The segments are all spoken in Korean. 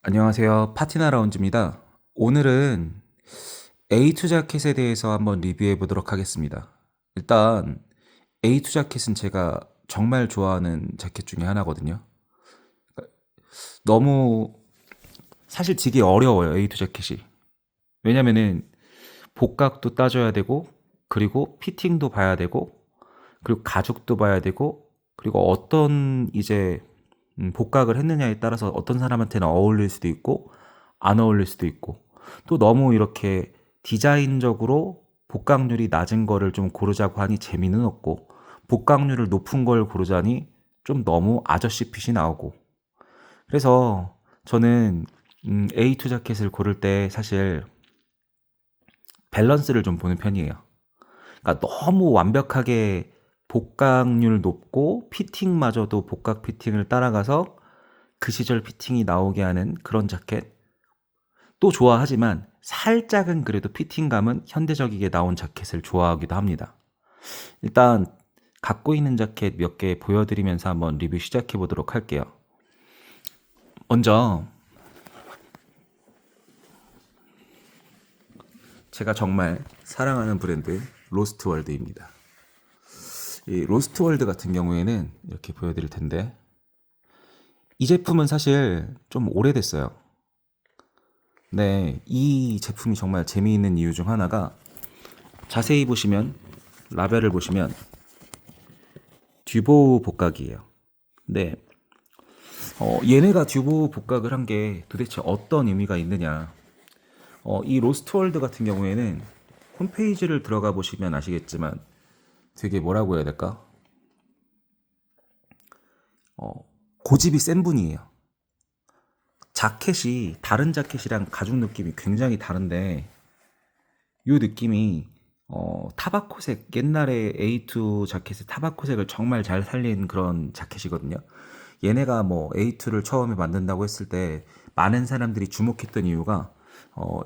안녕하세요. 파티나 라운지입니다. 오늘은 A2 자켓에 대해서 한번 리뷰해 보도록 하겠습니다. 일단 A2 자켓은 제가 정말 좋아하는 자켓 중에 하나거든요. 너무 사실 되게 어려워요, A2 자켓이. 왜냐면은 복각도 따져야 되고, 그리고 피팅도 봐야 되고, 그리고 가죽도 봐야 되고, 그리고 어떤 이제 복각을 했느냐에 따라서 어떤 사람한테는 어울릴 수도 있고 안 어울릴 수도 있고, 또 너무 이렇게 디자인적으로 복각률이 낮은 거를 좀 고르자고 하니 재미는 없고, 복각률을 높은 걸 고르자니 좀 너무 아저씨 핏이 나오고. 그래서 저는 A2 자켓을 고를 때 사실 밸런스를 좀 보는 편이에요. 그러니까 너무 완벽하게 복각률 높고 피팅마저도 복각 피팅을 따라가서 그 시절 피팅이 나오게 하는 그런 자켓 또 좋아하지만, 살짝은 그래도 피팅감은 현대적이게 나온 자켓을 좋아하기도 합니다. 일단 갖고 있는 자켓 몇 개 보여드리면서 한번 리뷰 시작해 보도록 할게요. 먼저 제가 정말 사랑하는 브랜드 로스트월드입니다. 이 로스트월드 같은 경우에는 이렇게 보여드릴 텐데, 이 제품은 사실 좀 오래됐어요. 네, 이 제품이 정말 재미있는 이유 중 하나가, 자세히 보시면 라벨을 보시면 듀보 복각이에요. 근데 얘네가 듀보 복각을 한 게 도대체 어떤 의미가 있느냐. 이 로스트월드 같은 경우에는 홈페이지를 들어가 보시면 아시겠지만 되게 뭐라고 해야 될까? 어, 고집이 센 분이에요. 자켓이 다른 자켓이랑 가죽 느낌이 굉장히 다른데, 이 느낌이 타바코색, 옛날에 A2 자켓의 타바코색을 정말 잘 살린 그런 자켓이거든요. 얘네가 뭐 A2를 처음에 만든다고 했을 때 많은 사람들이 주목했던 이유가,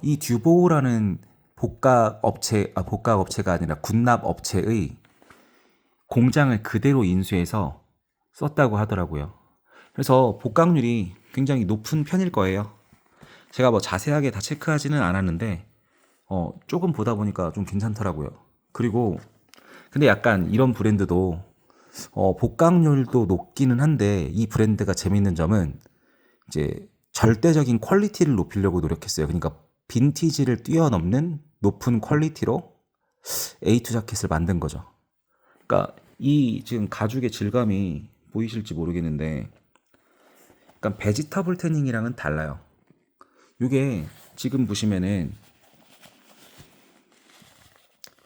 이 듀보라는 복각 업체가 아니라 군납 업체의 공장을 그대로 인수해서 썼다고 하더라고요. 그래서 복각률이 굉장히 높은 편일 거예요. 제가 뭐 자세하게 다 체크하지는 않았는데 조금 보다 보니까 좀 괜찮더라고요. 그리고 근데 약간 이런 브랜드도 복각률도 높기는 한데, 이 브랜드가 재밌는 점은 이제 절대적인 퀄리티를 높이려고 노력했어요. 그러니까 빈티지를 뛰어넘는 높은 퀄리티로 A2 자켓을 만든 거죠. 그러니까 이 지금 가죽의 질감이 보이실지 모르겠는데, 약간 베지터블 태닝이랑은 달라요. 이게 지금 보시면은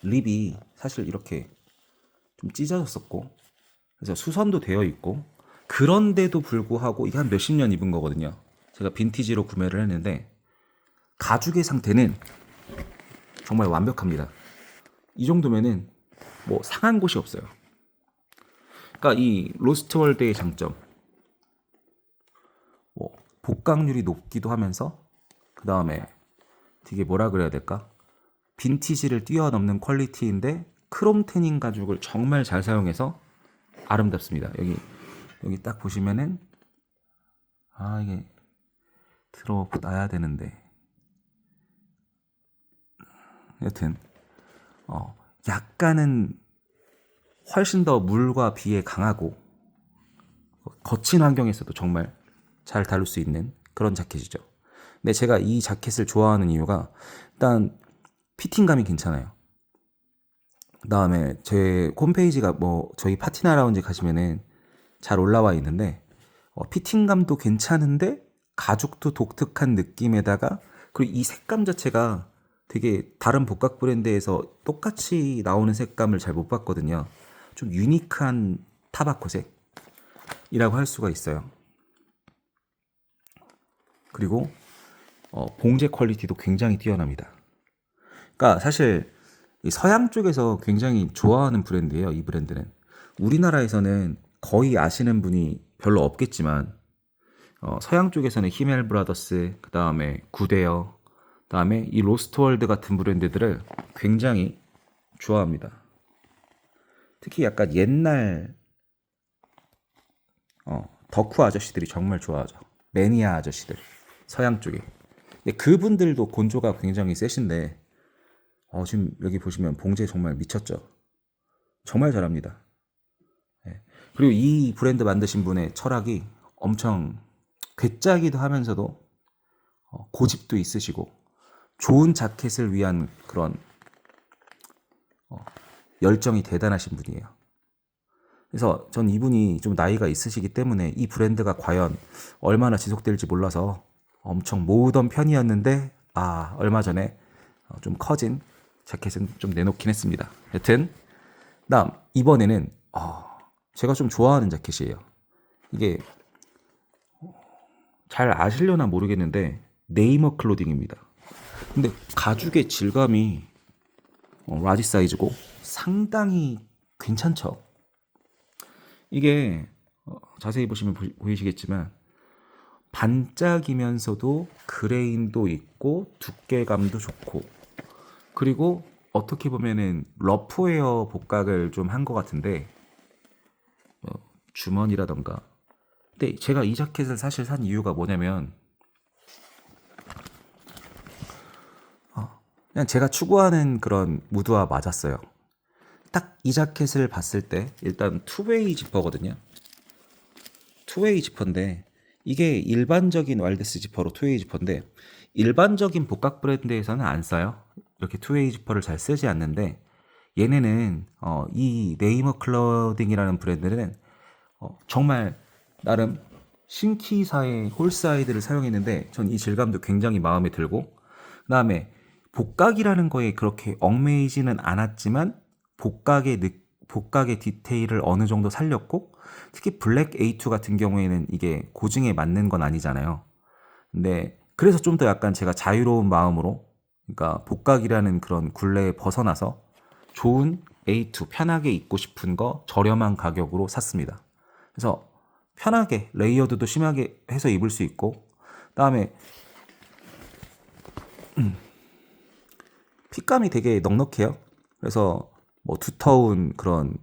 립이 사실 이렇게 좀 찢어졌었고, 그래서 수선도 되어 있고, 그런데도 불구하고 이게 한 몇십 년 입은 거거든요. 제가 빈티지로 구매를 했는데 가죽의 상태는 정말 완벽합니다. 이 정도면은 뭐 상한 곳이 없어요. 그러니까 이 로스트월드의 장점, 뭐 복각률이 높기도 하면서, 그 다음에 되게 뭐라 그래야 될까? 빈티지를 뛰어넘는 퀄리티인데 크롬 태닝 가죽을 정말 잘 사용해서 아름답습니다. 여기 딱 보시면은, 이게 들어놔야 되는데, 여튼 약간은 훨씬 더 물과 비에 강하고 거친 환경에서도 정말 잘 다룰 수 있는 그런 자켓이죠. 근데 제가 이 자켓을 좋아하는 이유가, 일단 피팅감이 괜찮아요. 그다음에 제 홈페이지가 뭐 저희 파티나 라운지 가시면은 잘 올라와 있는데, 피팅감도 괜찮은데 가죽도 독특한 느낌에다가, 그리고 이 색감 자체가 되게 다른 복각 브랜드에서 똑같이 나오는 색감을 잘 못 봤거든요. 좀 유니크한 타바코색이라고 할 수가 있어요. 그리고 봉제 퀄리티도 굉장히 뛰어납니다. 그러니까 사실 이 서양 쪽에서 굉장히 좋아하는 브랜드예요. 이 브랜드는 우리나라에서는 거의 아시는 분이 별로 없겠지만, 서양 쪽에서는 히멜 브라더스, 그 다음에 구데어, 그 다음에 이 로스트월드 같은 브랜드들을 굉장히 좋아합니다. 특히 약간 옛날 덕후 아저씨들이 정말 좋아하죠. 매니아 아저씨들. 서양 쪽에. 근데 그분들도 곤조가 굉장히 세신데 지금 여기 보시면 봉제 정말 미쳤죠. 정말 잘합니다. 예. 그리고 이 브랜드 만드신 분의 철학이 엄청 괴짜기도 하면서도 고집도 있으시고 좋은 자켓을 위한 그런 열정이 대단하신 분이에요. 그래서 전 이분이 좀 나이가 있으시기 때문에 이 브랜드가 과연 얼마나 지속될지 몰라서 엄청 모으던 편이었는데 얼마 전에 좀 커진 자켓은 좀 내놓긴 했습니다. 여튼 다음 이번에는 제가 좀 좋아하는 자켓이에요. 이게 잘 아시려나 모르겠는데 네이머 클로딩입니다. 근데 가죽의 질감이 라지 사이즈고 상당히 괜찮죠. 이게 자세히 보시면 보이시겠지만 반짝이면서도 그레인도 있고 두께감도 좋고, 그리고 어떻게 보면은 러프웨어 복각을 좀 한 것 같은데 주머니라던가. 근데 제가 이 자켓을 사실 산 이유가 뭐냐면 그냥 제가 추구하는 그런 무드와 맞았어요. 딱 이 자켓을 봤을 때 일단 투웨이 지퍼거든요. 투웨이 지퍼인데 이게 일반적인 와일드스 지퍼로 투웨이 지퍼인데 일반적인 복각 브랜드에서는 안 써요. 이렇게 투웨이 지퍼를 잘 쓰지 않는데 얘네는 이 네이머 클로딩이라는 브랜드는 정말 나름 신키사의 홀사이드를 사용했는데 전 이 질감도 굉장히 마음에 들고, 그 다음에 복각이라는 거에 그렇게 얽매이지는 않았지만 복각의 디테일을 어느 정도 살렸고, 특히 블랙 A2 같은 경우에는 이게 고증에 맞는 건 아니잖아요. 근데 그래서 좀 더 약간 제가 자유로운 마음으로, 그러니까 복각이라는 그런 굴레에 벗어나서 좋은 A2 편하게 입고 싶은 거 저렴한 가격으로 샀습니다. 그래서 편하게 레이어드도 심하게 해서 입을 수 있고, 그다음에 핏감이 되게 넉넉해요. 그래서 뭐 두터운 그런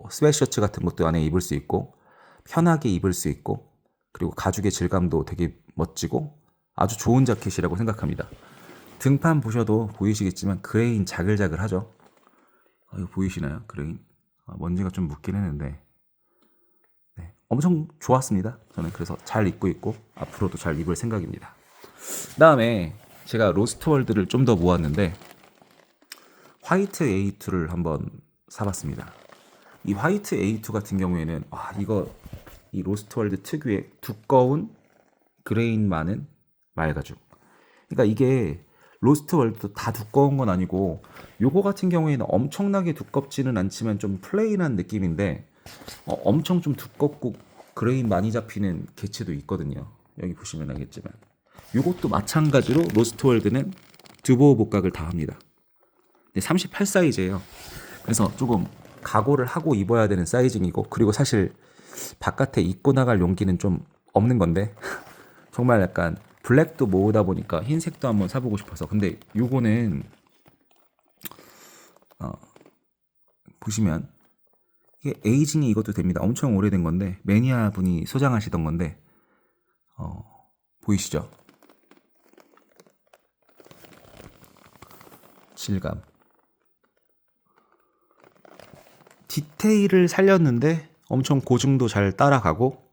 스웨셔츠 같은 것도 안에 입을 수 있고 편하게 입을 수 있고, 그리고 가죽의 질감도 되게 멋지고 아주 좋은 자켓이라고 생각합니다. 등판 보셔도 보이시겠지만 그레인 자글자글하죠. 이거 보이시나요? 그레인 먼지가 좀 묻긴 했는데 네, 엄청 좋았습니다. 저는 그래서 잘 입고 있고 앞으로도 잘 입을 생각입니다. 그다음에 제가 로스트월드를 좀 더 모았는데 화이트 A2를 한번 사봤습니다. 이 화이트 A2 같은 경우에는 이 로스트월드 특유의 두꺼운 그레인 많은 말가죽. 그러니까 이게 로스트월드도 다 두꺼운 건 아니고 요거 같은 경우에는 엄청나게 두껍지는 않지만 좀 플레인한 느낌인데 엄청 좀 두껍고 그레인 많이 잡히는 개체도 있거든요. 여기 보시면 알겠지만 요것도 마찬가지로 로스트월드는 듀보 복각을 다 합니다. 근데 38 사이즈예요. 그래서 조금 각오를 하고 입어야 되는 사이징이고, 그리고 사실 바깥에 입고 나갈 용기는 좀 없는 건데 정말 약간 블랙도 모으다 보니까 흰색도 한번 사보고 싶어서. 근데 요거는 보시면 이게 에이징이 이것도 됩니다. 엄청 오래된 건데 매니아 분이 소장하시던 건데 보이시죠? 질감. 디테일을 살렸는데 엄청 고증도 잘 따라가고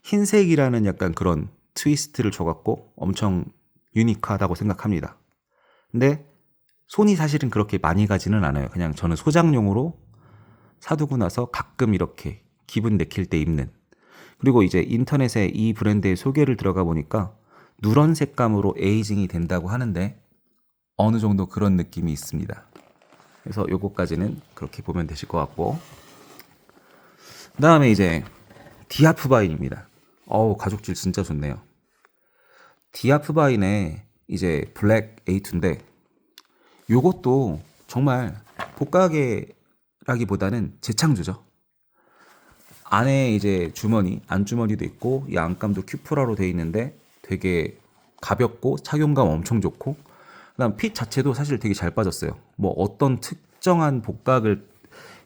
흰색이라는 약간 그런 트위스트를 줘갖고 엄청 유니크하다고 생각합니다. 근데 손이 사실은 그렇게 많이 가지는 않아요. 그냥 저는 소장용으로 사두고 나서 가끔 이렇게 기분 내킬 때 입는. 그리고 이제 인터넷에 이 브랜드의 소개를 들어가 보니까 누런 색감으로 에이징이 된다고 하는데 어느 정도 그런 느낌이 있습니다. 그래서 요거까지는 그렇게 보면 되실 것 같고, 그 다음에 이제 디아프바인입니다. 가죽질 진짜 좋네요. 디아프바인의 이제 블랙 A2인데 요것도 정말 복각이라기보다는 재창조죠. 안에 이제 주머니, 안주머니도 있고 이 안감도 큐프라로 되어 있는데 되게 가볍고 착용감 엄청 좋고, 그다음 핏 자체도 사실 되게 잘 빠졌어요. 뭐 어떤 특정한 복각을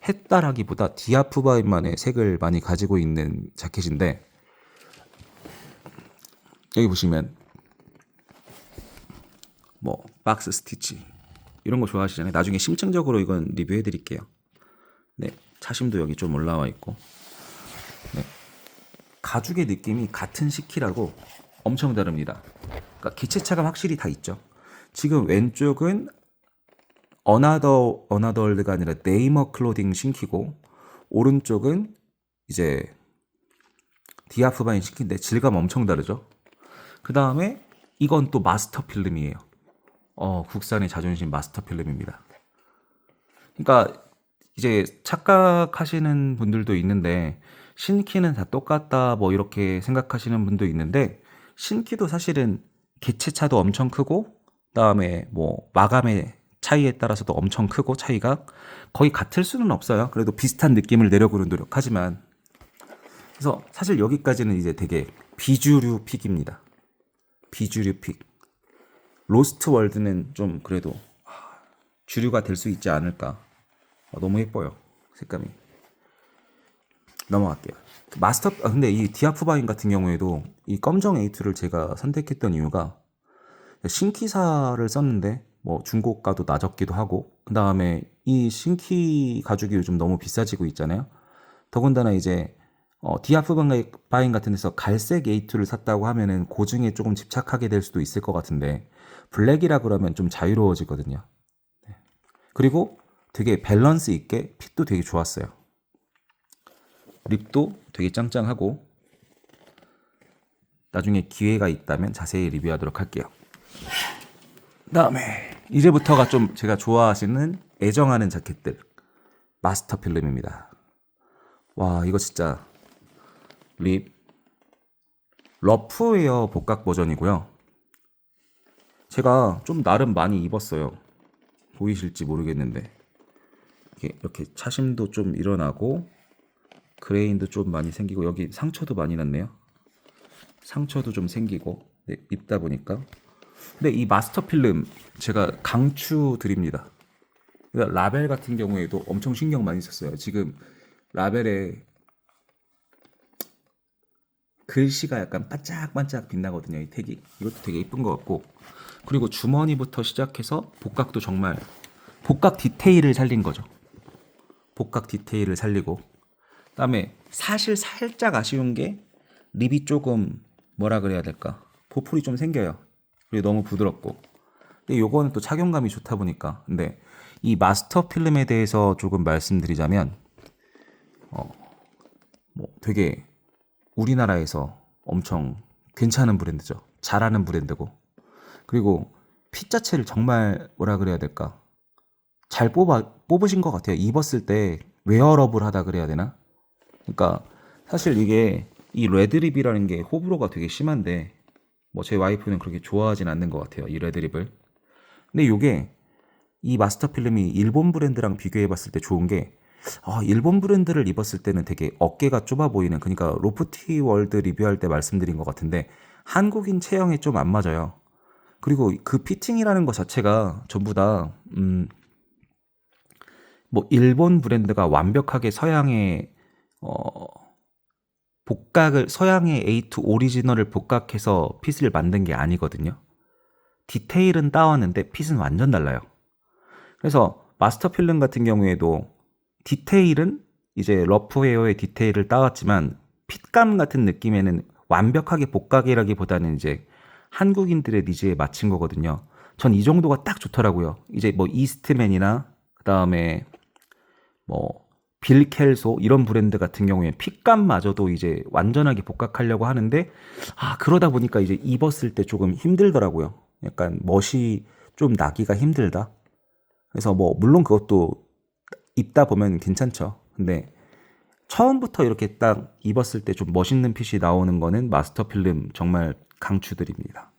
했다라기보다 디아프바인만의 색을 많이 가지고 있는 자켓인데 여기 보시면 뭐 박스 스티치 이런 거 좋아하시잖아요. 나중에 심층적으로 이건 리뷰해 드릴게요. 네, 차심도 여기 좀 올라와 있고, 네, 가죽의 느낌이 같은 시키라고 엄청 다릅니다. 그러니까 기체차가 확실히 다 있죠. 지금 왼쪽은 어나더월드가 아니라 네이머 클로딩 신키고, 오른쪽은 이제 디아프바인 신키인데 질감 엄청 다르죠. 그 다음에 이건 또 마스터 필름이에요. 국산의 자존심 마스터 필름입니다. 그러니까 이제 착각하시는 분들도 있는데 신키는 다 똑같다 뭐 이렇게 생각하시는 분도 있는데, 신키도 사실은 개체차도 엄청 크고, 그다음에 뭐 마감의 차이에 따라서도 엄청 크고, 차이가 거의 같을 수는 없어요. 그래도 비슷한 느낌을 내려고는 노력하지만, 그래서 사실 여기까지는 이제 되게 비주류 픽입니다. 비주류 픽. 로스트 월드는 좀 그래도 주류가 될 수 있지 않을까. 너무 예뻐요, 색감이. 넘어갈게요. 근데 이 디아프바인 같은 경우에도 이 검정 A2를 제가 선택했던 이유가, 신키사를 썼는데 뭐 중고가도 낮았기도 하고, 그 다음에 이 신키 가죽이 요즘 너무 비싸지고 있잖아요. 더군다나 이제 디아프바인 같은 데서 갈색 A2를 샀다고 하면은 고증에 조금 집착하게 될 수도 있을 것 같은데, 블랙이라 그러면 좀 자유로워지거든요. 네. 그리고 되게 밸런스 있게 핏도 되게 좋았어요. 립도 되게 짱짱하고, 나중에 기회가 있다면 자세히 리뷰하도록 할게요. 그다음에 이제부터가 좀 제가 좋아하시는, 애정하는 자켓들, 마스터 필름입니다. 와, 이거 진짜 립 러프웨어 복각 버전이고요. 제가 좀 나름 많이 입었어요. 보이실지 모르겠는데 이렇게 차심도 좀 일어나고, 그레인도 좀 많이 생기고, 여기 상처도 많이 났네요. 상처도 좀 생기고, 네, 입다 보니까. 근데 이 마스터 필름 제가 강추 드립니다. 그러니까 라벨 같은 경우에도 엄청 신경 많이 썼어요. 지금 라벨에 글씨가 약간 반짝반짝 빛나거든요. 이 택이. 이것도 되게 이쁜 것 같고, 그리고 주머니부터 시작해서 복각도 정말 복각 디테일을 살린 거죠. 복각 디테일을 살리고, 그다음에 사실 살짝 아쉬운 게 립이 조금 뭐라 그래야 될까, 보풀이 좀 생겨요. 그리고 너무 부드럽고. 근데 요거는 또 착용감이 좋다 보니까. 근데 이 마스터 필름에 대해서 조금 말씀드리자면, 뭐 되게 우리나라에서 엄청 괜찮은 브랜드죠. 잘하는 브랜드고, 그리고 핏 자체를 정말 뭐라 그래야 될까, 잘 뽑으신 것 같아요. 입었을 때 웨어러블하다 그래야 되나? 그러니까 사실 이게 이 레드립이라는 게 호불호가 되게 심한데, 뭐 제 와이프는 그렇게 좋아하진 않는 것 같아요, 이 레드립을. 근데 이게 이 마스터 필름이 일본 브랜드랑 비교해 봤을 때 좋은 게, 일본 브랜드를 입었을 때는 되게 어깨가 좁아 보이는, 그러니까 로프티 월드 리뷰할 때 말씀드린 것 같은데 한국인 체형에 좀 안 맞아요. 그리고 그 피팅이라는 것 자체가 전부 다 뭐 일본 브랜드가 완벽하게 서양의 복각을, 서양의 A2 오리지널을 복각해서 핏을 만든 게 아니거든요. 디테일은 따왔는데 핏은 완전 달라요. 그래서 마스터 필름 같은 경우에도 디테일은 이제 러프웨어의 디테일을 따왔지만, 핏감 같은 느낌에는 완벽하게 복각이라기보다는 이제 한국인들의 니즈에 맞춘 거거든요. 전 이 정도가 딱 좋더라고요. 이제 뭐 이스트맨이나 그다음에 뭐 빌켈소 이런 브랜드 같은 경우에 핏감마저도 이제 완전하게 복각하려고 하는데, 그러다 보니까 이제 입었을 때 조금 힘들더라고요. 약간 멋이 좀 나기가 힘들다. 그래서 뭐 물론 그것도 입다 보면 괜찮죠. 근데 처음부터 이렇게 딱 입었을 때 좀 멋있는 핏이 나오는 거는 마스터 필름 정말 강추드립니다.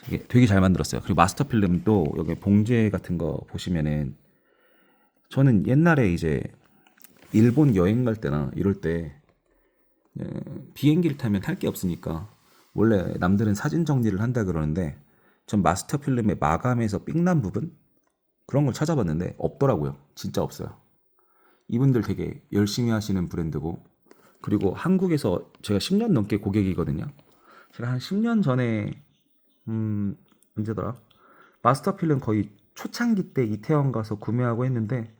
이게 되게 잘 만들었어요. 그리고 마스터 필름도 여기 봉제 같은 거 보시면은, 저는 옛날에 이제 일본 여행 갈 때나 이럴 때 비행기를 타면 할 게 없으니까 원래 남들은 사진 정리를 한다 그러는데, 전 마스터 필름의 마감에서 삥난 부분 그런 걸 찾아봤는데 없더라고요. 진짜 없어요. 이분들 되게 열심히 하시는 브랜드고, 그리고 한국에서 제가 10년 넘게 고객이거든요. 제가 한 10년 전에 언제더라? 마스터필름 거의 초창기 때 이태원 가서 구매하고 했는데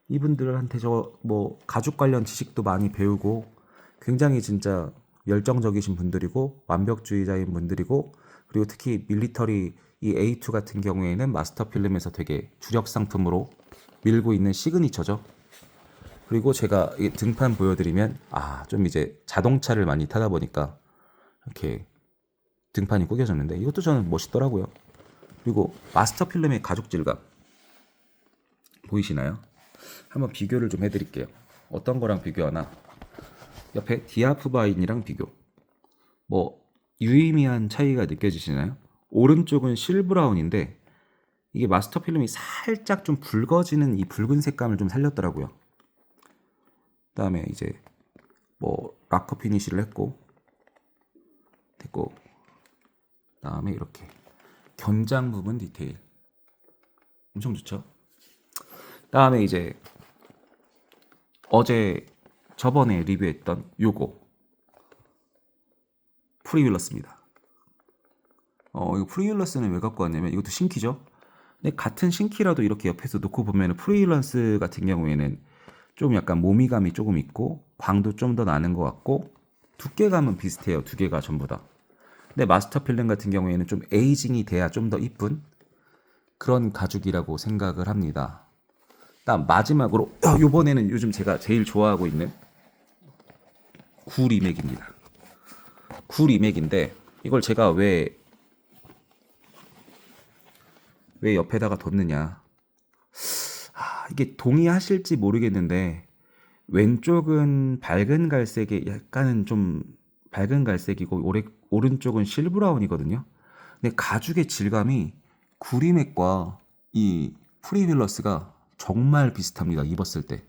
이분들한테 저 뭐 가죽 관련 지식도 많이 배우고 굉장히 진짜 열정적이신 분들이고 완벽주의자인 분들이고 그리고 특히 밀리터리 이 A2 같은 경우에는 마스터필름에서 되게 주력 상품으로 밀고 있는 시그니처죠. 그리고 제가 이 등판 보여드리면 좀 이제 자동차를 많이 타다 보니까 이렇게 등판이 구겨졌는데 이것도 저는 멋있더라고요. 그리고 마스터필름의 가죽 질감 보이시나요? 한번 비교를 좀 해드릴게요. 어떤 거랑 비교하나? 옆에 디아프바인이랑 비교. 뭐 유의미한 차이가 느껴지시나요? 오른쪽은 실브라운인데 이게 마스터필름이 살짝 좀 붉어지는 이 붉은 색감을 좀 살렸더라고요. 그다음에 이제 뭐 락커 피니시를 했고 됐고 그다음에 이렇게 견장 부분 디테일 엄청 좋죠. 그다음에 이제 저번에 리뷰했던 요거 프리윌러스입니다. 이거 프리윌러스는 왜 갖고 왔냐면 이것도 신키죠. 근데 같은 신키라도 이렇게 옆에서 놓고 보면 프리윌러스 같은 경우에는 좀 약간 모미감이 조금 있고 광도 좀 더 나는 것 같고 두께감은 비슷해요. 두 개가 전부 다. 근데 마스터필름 같은 경우에는 좀 에이징이 돼야 좀 더 이쁜 그런 가죽이라고 생각을 합니다. 다음 마지막으로 요번에는 요즘 제가 제일 좋아하고 있는 구 리맥입니다. 구 리맥인데 이걸 제가 왜 옆에다가 뒀느냐. 이게 동의하실지 모르겠는데 왼쪽은 밝은 갈색에 약간은 좀 밝은 갈색이고 오른쪽은 실브라운이거든요. 근데 가죽의 질감이 구리맥과 이 프리빌러스가 정말 비슷합니다. 입었을 때.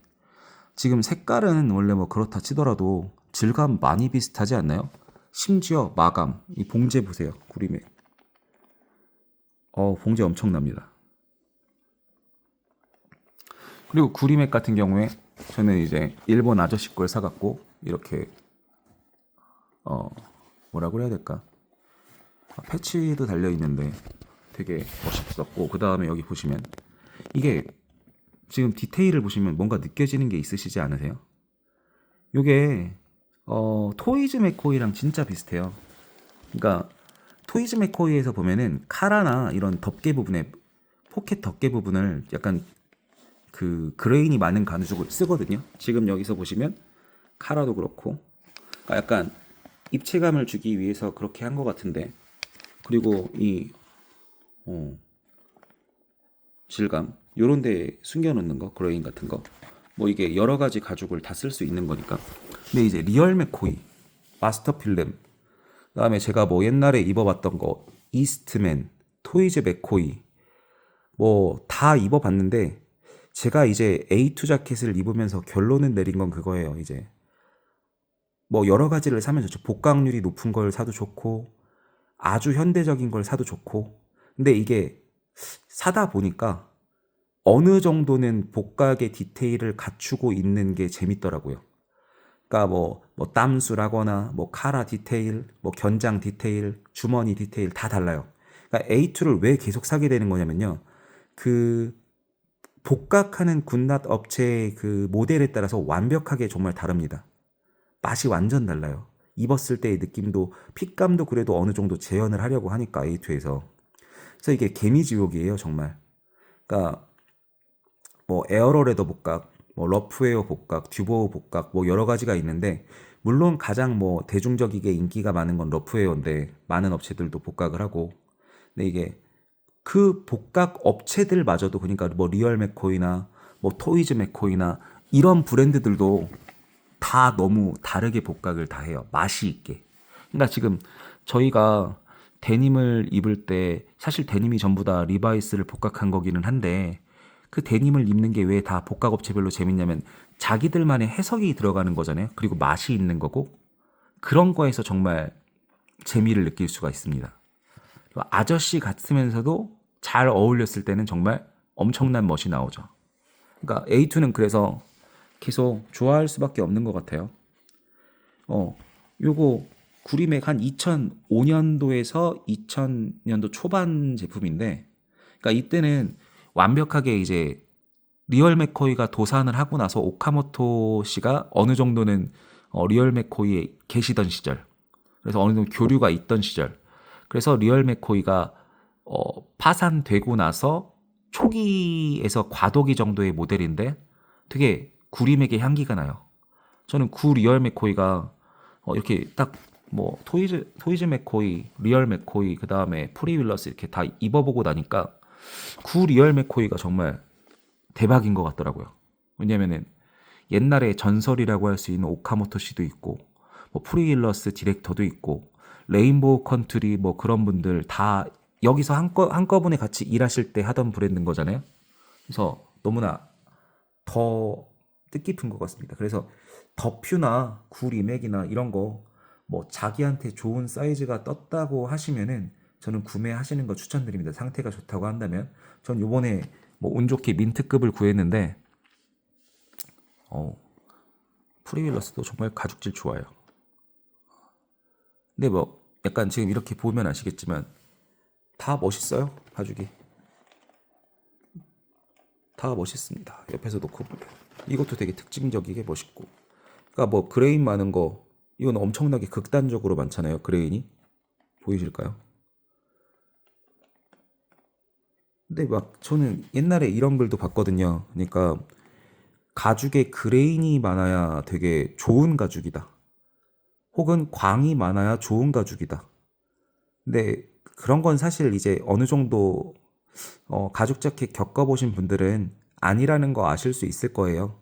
지금 색깔은 원래 뭐 그렇다 치더라도 질감 많이 비슷하지 않나요? 심지어 마감, 이 봉제 보세요. 구리맥. 봉제 엄청납니다. 그리고 구리맥 같은 경우에 저는 이제 일본 아저씨 걸 사갖고 이렇게 뭐라고 해야 될까? 패치도 달려 있는데 되게 멋있었고 그 다음에 여기 보시면 이게 지금 디테일을 보시면 뭔가 느껴지는 게 있으시지 않으세요? 요게 토이즈 맥코이랑 진짜 비슷해요. 그러니까 토이즈 맥코이에서 보면은 카라나 이런 덮개 부분에 포켓 덮개 부분을 약간 그 그레인이 많은 가죽을 쓰거든요. 지금 여기서 보시면 카라도 그렇고 그러니까 약간 입체감을 주기 위해서 그렇게 한 것 같은데 그리고 이 질감 요런 데 숨겨놓는 거 그레인 같은 거 뭐 이게 여러 가지 가죽을 다 쓸 수 있는 거니까. 근데 이제 리얼 맥코이 마스터 필름 그다음에 제가 뭐 옛날에 입어봤던 거 이스트맨 토이즈 맥코이 뭐 다 입어봤는데 제가 이제 A2 자켓을 입으면서 결론을 내린 건 그거예요. 이제 뭐 여러 가지를 사면 좋죠. 복각률이 높은 걸 사도 좋고 아주 현대적인 걸 사도 좋고 근데 이게 사다 보니까 어느 정도는 복각의 디테일을 갖추고 있는 게 재밌더라고요. 그러니까 뭐 땀수라거나 뭐 카라 디테일, 뭐 견장 디테일, 주머니 디테일 다 달라요. 그러니까 A2를 왜 계속 사게 되는 거냐면요. 그 복각하는 굿낫 업체의 그 모델에 따라서 완벽하게 정말 다릅니다. 맛이 완전 달라요. 입었을 때의 느낌도 핏감도 그래도 어느 정도 재현을 하려고 하니까 A2에서. 그래서 이게 개미지옥이에요 정말. 그러니까 뭐 에어로레더 복각, 뭐 러프웨어 복각, 듀보 복각 뭐 여러 가지가 있는데 물론 가장 뭐 대중적이게 인기가 많은 건 러프웨어인데 많은 업체들도 복각을 하고 근데 이게 그 복각 업체들마저도 그러니까 뭐 리얼 맥코이나 뭐 토이즈 맥코이나 이런 브랜드들도 다 너무 다르게 복각을 다 해요. 맛이 있게. 그러니까 지금 저희가 데님을 입을 때 사실 데님이 전부 다 리바이스를 복각한 거기는 한데 그 데님을 입는 게 왜 다 복각 업체별로 재밌냐면 자기들만의 해석이 들어가는 거잖아요. 그리고 맛이 있는 거고 그런 거에서 정말 재미를 느낄 수가 있습니다. 아저씨 같으면서도 잘 어울렸을 때는 정말 엄청난 멋이 나오죠. 그러니까 A2는 그래서 계속 좋아할 수밖에 없는 것 같아요. 요거 구리맥 한 2005년도에서 2000년도 초반 제품인데, 그러니까 이때는 완벽하게 이제 리얼 맥코이가 도산을 하고 나서 오카모토 씨가 어느 정도는 리얼 맥코이에 계시던 시절, 그래서 어느 정도 교류가 있던 시절, 그래서 리얼 맥코이가 파산되고 나서 초기에서 과도기 정도의 모델인데 되게 구리맥의 향기가 나요. 저는 구 리얼 맥코이가 이렇게 딱 뭐 토이즈 맥코이, 리얼 맥코이, 그 다음에 프리 윌러스 이렇게 다 입어보고 나니까 구 리얼 맥코이가 정말 대박인 것 같더라고요. 왜냐면은 옛날에 전설이라고 할 수 있는 오카모토 씨도 있고, 뭐 프리 윌러스 디렉터도 있고, 레인보우 컨트리 뭐 그런 분들 다 여기서 한꺼번에 같이 일하실 때 하던 브랜드인 거잖아요. 그래서 너무나 더 뜻깊은 것 같습니다. 그래서 더퓨나 구리맥이나 이런 거 뭐 자기한테 좋은 사이즈가 떴다고 하시면은 저는 구매하시는 거 추천드립니다. 상태가 좋다고 한다면. 전 요번에 뭐 운 좋게 민트급을 구했는데 프리윌러스도 정말 가죽질 좋아요. 근데 뭐 약간 지금 이렇게 보면 아시겠지만 다 멋있어요. 가죽이 다 멋있습니다. 옆에서 놓고 보면 이것도 되게 특징적이게 멋있고, 그러니까 뭐 그레인 많은 거 이건 엄청나게 극단적으로 많잖아요. 그레인이 보이실까요? 근데 막 저는 옛날에 이런 글도 봤거든요. 그러니까 가죽에 그레인이 많아야 되게 좋은 가죽이다. 혹은 광이 많아야 좋은 가죽이다. 근데 그런 건 사실 이제 어느 정도 가죽 자켓 겪어보신 분들은 아니라는 거 아실 수 있을 거예요.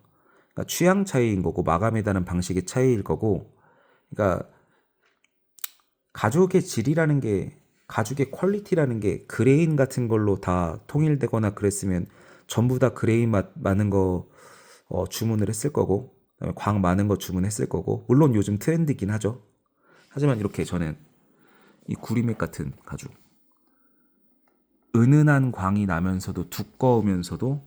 그러니까 취향 차이인 거고 마감해다는 방식의 차이일 거고, 그러니까 가죽의 질이라는 게, 가죽의 퀄리티라는 게 그레인 같은 걸로 다 통일되거나 그랬으면 전부 다 그레인 많은 거 주문을 했을 거고, 그다음에 광 많은 거 주문했을 거고, 물론 요즘 트렌드긴 하죠. 하지만 이렇게 저는 이 구리맥 같은 가죽, 은은한 광이 나면서도 두꺼우면서도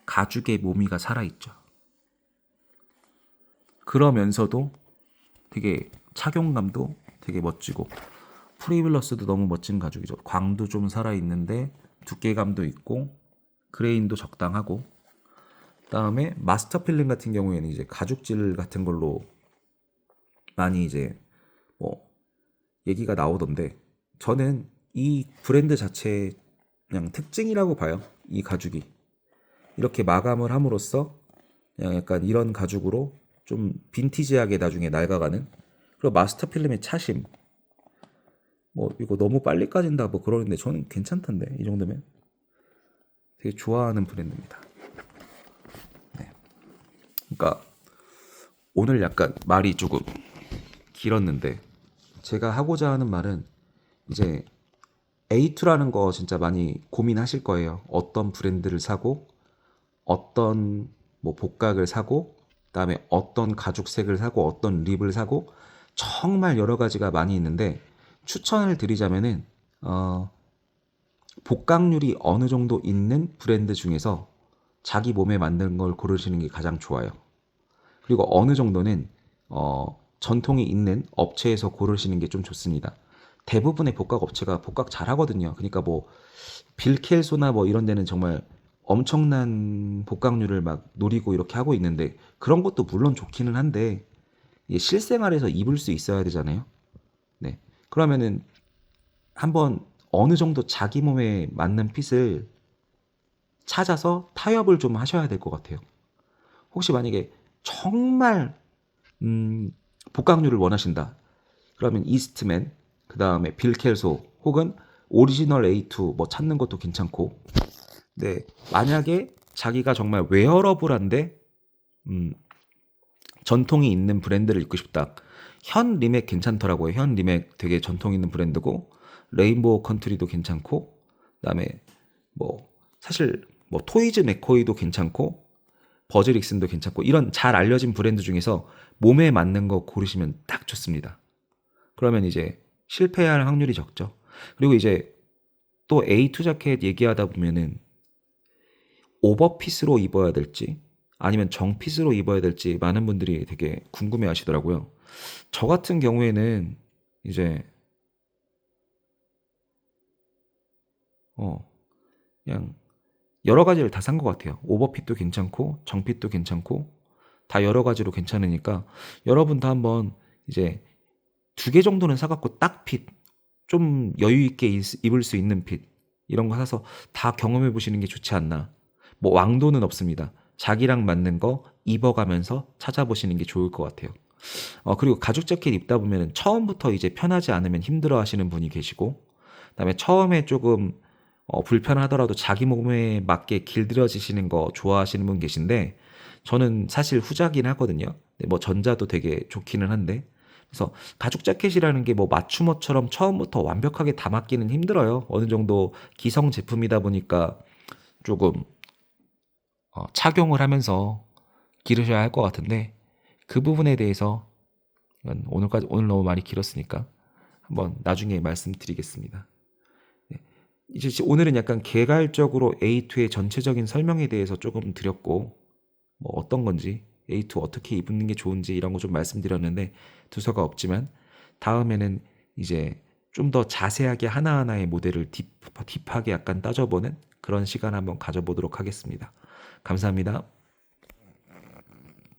가죽의 모미가 살아있죠. 그러면서도 되게 착용감도 되게 멋지고, 프리빌러스도 너무 멋진 가죽이죠. 광도 좀 살아있는데 두께감도 있고 그레인도 적당하고, 그다음에 마스터 필름 같은 경우에는 이제 가죽질 같은 걸로 많이 이제 뭐 얘기가 나오던데, 저는 이 브랜드 자체의 그냥 특징이라고 봐요. 이 가죽이 이렇게 마감을 함으로써 그냥 약간 이런 가죽으로 좀 빈티지하게 나중에 낡아가는, 그리고 마스터 필름의 차심, 뭐 이거 너무 빨리 까진다 뭐 그러는데 저는 괜찮던데, 이 정도면 되게 좋아하는 브랜드입니다. 네. 그러니까 오늘 약간 말이 조금 길었는데, 제가 하고자 하는 말은 이제 A2라는 거 진짜 많이 고민하실 거예요. 어떤 브랜드를 사고, 어떤 뭐 복각을 사고, 그다음에 어떤 가죽색을 사고, 어떤 립을 사고, 정말 여러 가지가 많이 있는데, 추천을 드리자면은 복각률이 어느 정도 있는 브랜드 중에서 자기 몸에 맞는 걸 고르시는 게 가장 좋아요. 그리고 어느 정도는 전통이 있는 업체에서 고르시는 게 좀 좋습니다. 대부분의 복각 업체가 복각 잘하거든요. 그러니까 뭐 빌켈소나 뭐 이런 데는 정말 엄청난 복각률을 막 노리고 이렇게 하고 있는데, 그런 것도 물론 좋기는 한데 이게 실생활에서 입을 수 있어야 되잖아요. 네. 그러면은 한번 어느 정도 자기 몸에 맞는 핏을 찾아서 타협을 좀 하셔야 될 것 같아요. 혹시 만약에 정말 복각률을 원하신다, 그러면 이스트맨, 그 다음에 빌켈소 혹은 오리지널 A2 뭐 찾는 것도 괜찮고. 네, 만약에 자기가 정말 웨어러블한데 전통이 있는 브랜드를 입고 싶다, 현 리맥 괜찮더라고요. 현 리맥 되게 전통 있는 브랜드고, 레인보우 컨트리도 괜찮고, 그다음에 뭐 사실 뭐 토이즈 맥코이도 괜찮고, 버즈릭슨도 괜찮고, 이런 잘 알려진 브랜드 중에서 몸에 맞는 거 고르시면 딱 좋습니다. 그러면 이제 실패할 확률이 적죠. 그리고 이제 또 A2 자켓 얘기하다 보면은 오버핏으로 입어야 될지 아니면 정핏으로 입어야 될지 많은 분들이 되게 궁금해 하시더라고요. 저 같은 경우에는 이제 어 그냥 여러 가지를 다 산 것 같아요. 오버핏도 괜찮고 정핏도 괜찮고 다 여러 가지로 괜찮으니까 여러분도 한번 이제 2개 정도는 사 갖고 딱 핏, 좀 여유 있게 입을 수 있는 핏 이런 거 사서 다 경험해 보시는 게 좋지 않나. 뭐 왕도는 없습니다. 자기랑 맞는 거 입어가면서 찾아보시는 게 좋을 것 같아요. 그리고 가죽 자켓 입다 보면은 처음부터 이제 편하지 않으면 힘들어 하시는 분이 계시고, 그다음에 처음에 조금 불편하더라도 자기 몸에 맞게 길들여지시는 거 좋아하시는 분 계신데, 저는 사실 후자긴 하거든요. 근데 뭐 전자도 되게 좋기는 한데, 그래서 가죽 자켓이라는 게 뭐 맞춤옷처럼 처음부터 완벽하게 다 맞기는 힘들어요. 어느 정도 기성 제품이다 보니까 조금 착용을 하면서 기르셔야 할 것 같은데, 그 부분에 대해서 오늘 너무 많이 길었으니까 한번 나중에 말씀드리겠습니다. 네. 이제 오늘은 약간 개괄적으로 A2의 전체적인 설명에 대해서 조금 드렸고, 뭐 어떤 건지 A2 어떻게 입는 게 좋은지 이런 거 좀 말씀드렸는데 두서가 없지만, 다음에는 이제 좀 더 자세하게 하나하나의 모델을 딥하게 약간 따져보는 그런 시간 한번 가져보도록 하겠습니다. 감사합니다.